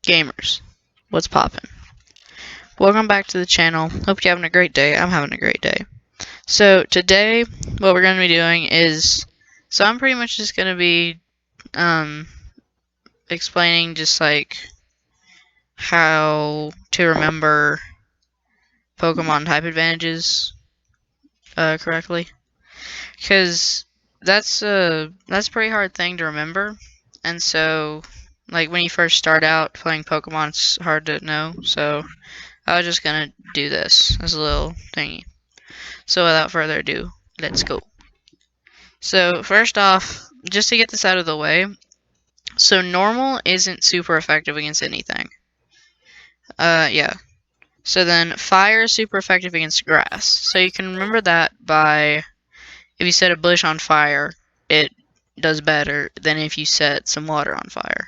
Gamers, what's poppin'? Welcome back to the channel. Hope you're having a great day. I'm having a great day. So today, what we're going to be doing is, I'm pretty much just going to be explaining just like how to remember Pokemon type advantages correctly, because that's a pretty hard thing to remember, and so like when you first start out playing Pokemon, it's hard to know. So I was just gonna do this as a little thingy. So without further ado, let's go. So first off, just to get this out of the way, so normal isn't super effective against anything. Yeah. So then fire is super effective against grass. So you can remember that by, if you set a bush on fire, it does better than if you set some water on fire.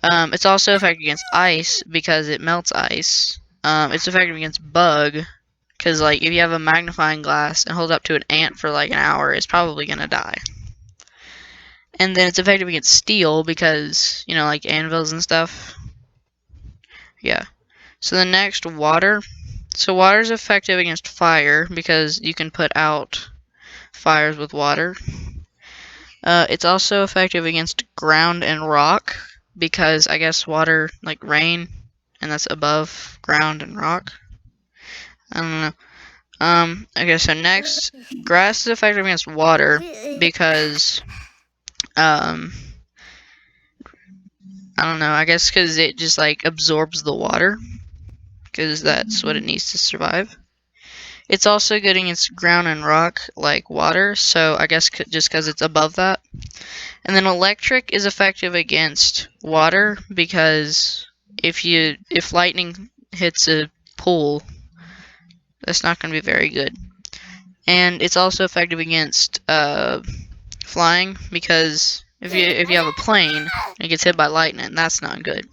It's also effective against ice because it melts ice. It's effective against bug because, like, if you have a magnifying glass and hold it up to an ant for like an hour, it's probably gonna die. And then it's effective against steel because, you know, like anvils and stuff. Yeah. So the next, water. So water is effective against fire because you can put out fires with water. It's also effective against ground and rock because I guess water, like rain, and that's above ground and rock. I don't know. Okay, so next, grass is effective against water because, I don't know, I guess because it just like absorbs the water because that's what it needs to survive. It's also good against ground and rock like water, so I guess just because it's above that. And then electric is effective against water because if lightning hits a pool, that's not going to be very good. And it's also effective against flying because if you have a plane and it gets hit by lightning, that's not good.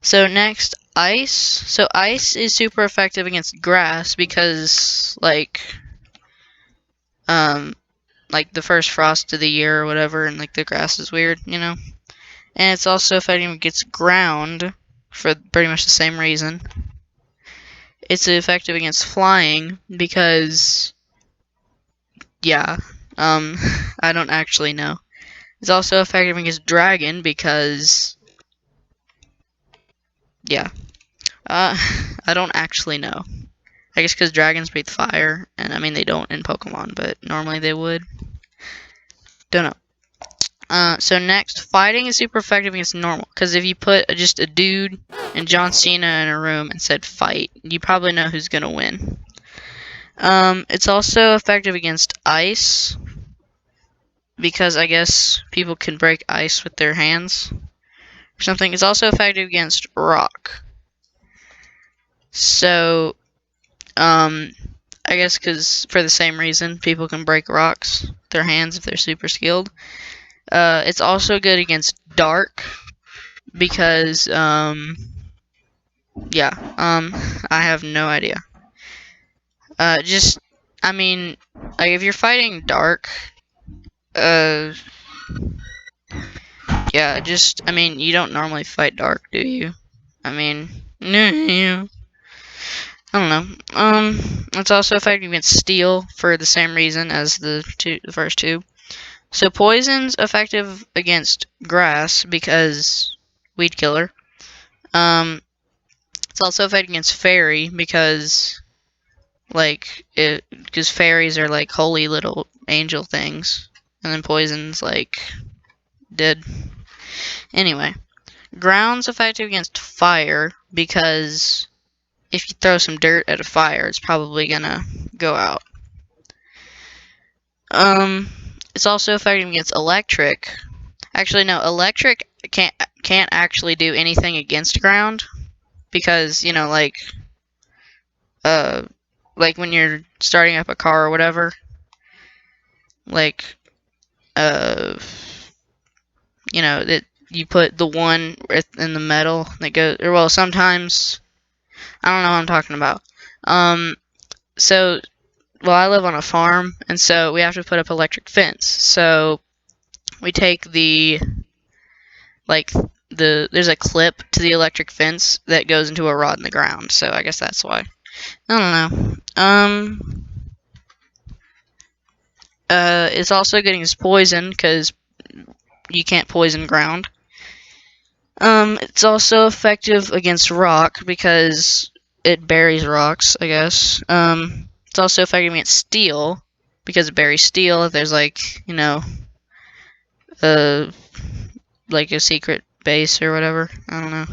So next, ice. So ice is super effective against grass because like the first frost of the year or whatever, and like the grass is weird, you know. And it's also effective against ground for pretty much the same reason. It's effective against flying because, yeah, I don't actually know. It's also effective against dragon because, yeah, I don't actually know. I guess because dragons breathe fire, and I mean they don't in Pokemon, but normally they would. Don't know. So next, fighting is super effective against normal, because if you put just a dude and John Cena in a room and said fight, you probably know who's gonna win. It's also effective against ice, because I guess people can break ice with their hands or something. It's also effective against rock. So, I guess because for the same reason, people can break rocks with their hands if they're super skilled. It's also good against dark because, I have no idea. I mean, like if you're fighting dark, I mean, you don't normally fight dark, do you? I mean, no, I don't know. It's also effective against steel for the same reason as the first two. So poison's effective against grass because weed killer. It's also effective against fairy because fairies are like holy little angel things, and then poison's like dead. Anyway, ground's effective against fire because if you throw some dirt at a fire, it's probably gonna go out. It's also effective against electric. Actually, no, electric can't actually do anything against ground because, you know, like when you're starting up a car or whatever, like you know, that you put the one in the metal that goes, or well, sometimes I don't know what I'm talking about. So, well, I live on a farm, and so we have to put up electric fence. So we take the there's a clip to the electric fence that goes into a rod in the ground. So I guess that's why. I don't know. It's also getting poisoned because you can't poison ground. It's also effective against rock because it buries rocks, I guess. It's also effective against steel because it buries steel if there's uh, like a secret base or whatever. I don't know.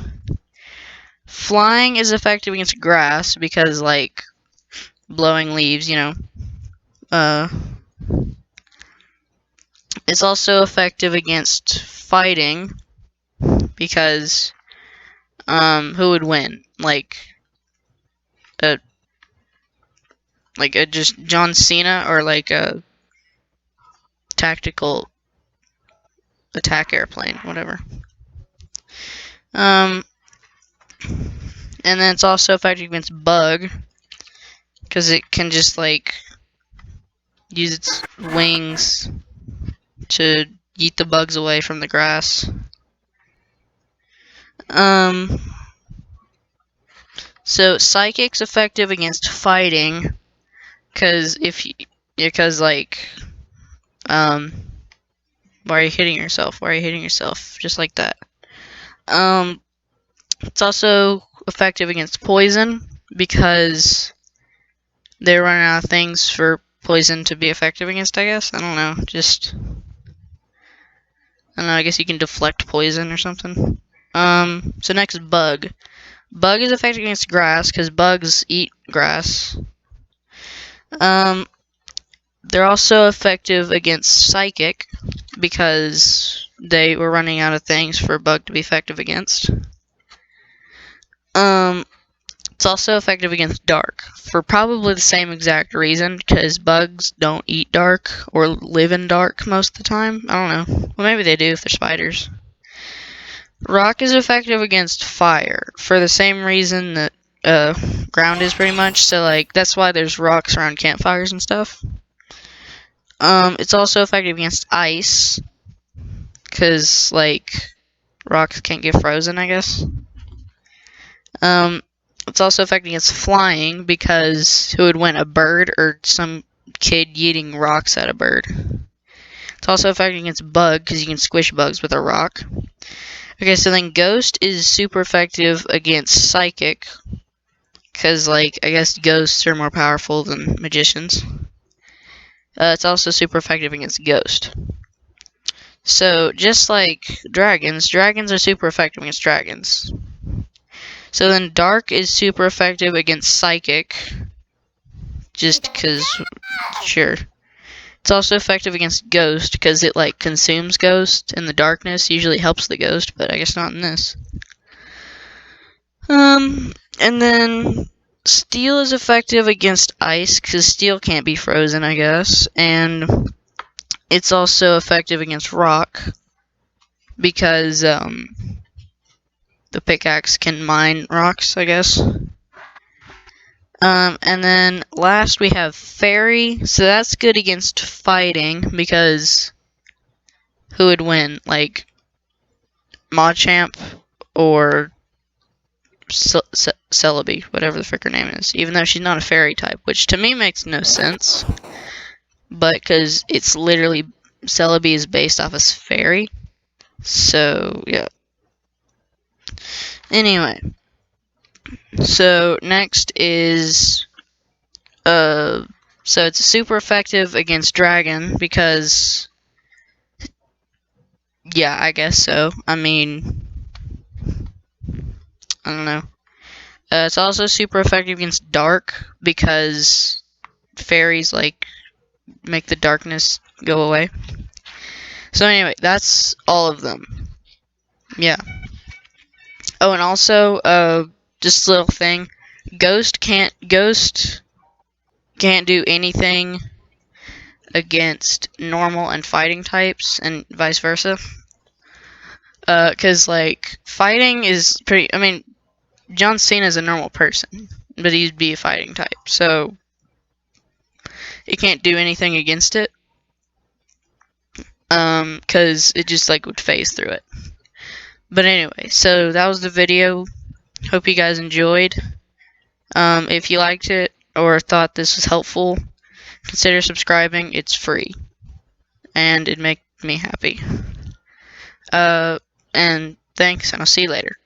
Flying is effective against grass because like blowing leaves, it's also effective against fighting because who would win? A just John Cena or like a tactical attack airplane, whatever. And then it's also effective against bug because it can just like use its wings to yeet the bugs away from the grass. So psychic's effective against fighting because why are you hitting yourself? Why are you hitting yourself? Just like that. It's also effective against poison because they're running out of things for poison to be effective against, I guess. I don't know. I guess you can deflect poison or something. So next, bug. Bug is effective against grass because bugs eat grass. They're also effective against psychic because they were running out of things for bug to be effective against. It's also effective against dark for probably the same exact reason because bugs don't eat dark or live in dark most of the time. I don't know. Well, maybe they do if they're spiders. Rock is effective against fire for the same reason that ground is pretty much. So like that's why there's rocks around campfires and stuff. It's also effective against ice because like rocks can't get frozen, I guess. It's also effective against flying because who would win, a bird or some kid yeeting rocks at a bird? It's also effective against bug because you can squish bugs with a rock. Okay, so then ghost is super effective against psychic because like I guess ghosts are more powerful than magicians. It's also super effective against ghost. So just like dragons are super effective against dragons. So then dark is super effective against psychic, just because, sure. It's also effective against ghost because it like consumes ghost, and the darkness usually helps the ghost, but I guess not in this. And then steel is effective against ice because steel can't be frozen, I guess, and it's also effective against rock because the pickaxe can mine rocks, I guess. And then last we have fairy, so that's good against fighting because who would win, like Machamp or Celebi, whatever the frick her name is, even though she's not a fairy type, which to me makes no sense, but because it's literally, Celebi is based off as fairy, so yeah. Anyway, so next is so it's super effective against dragon because, yeah, I guess so. I mean, I don't know. It's also super effective against dark because fairies like make the darkness go away. So anyway, that's all of them. Yeah. Oh, and also, just a little thing. Ghost can't do anything against normal and fighting types, and vice versa. Cause like fighting is pretty. I mean, John Cena is a normal person, but he'd be a fighting type, so he can't do anything against it. Cause it just like would phase through it. But anyway, so that was the video. Hope you guys enjoyed. If you liked it or thought this was helpful, consider subscribing. It's free, and it'd make me happy. And thanks, and I'll see you later.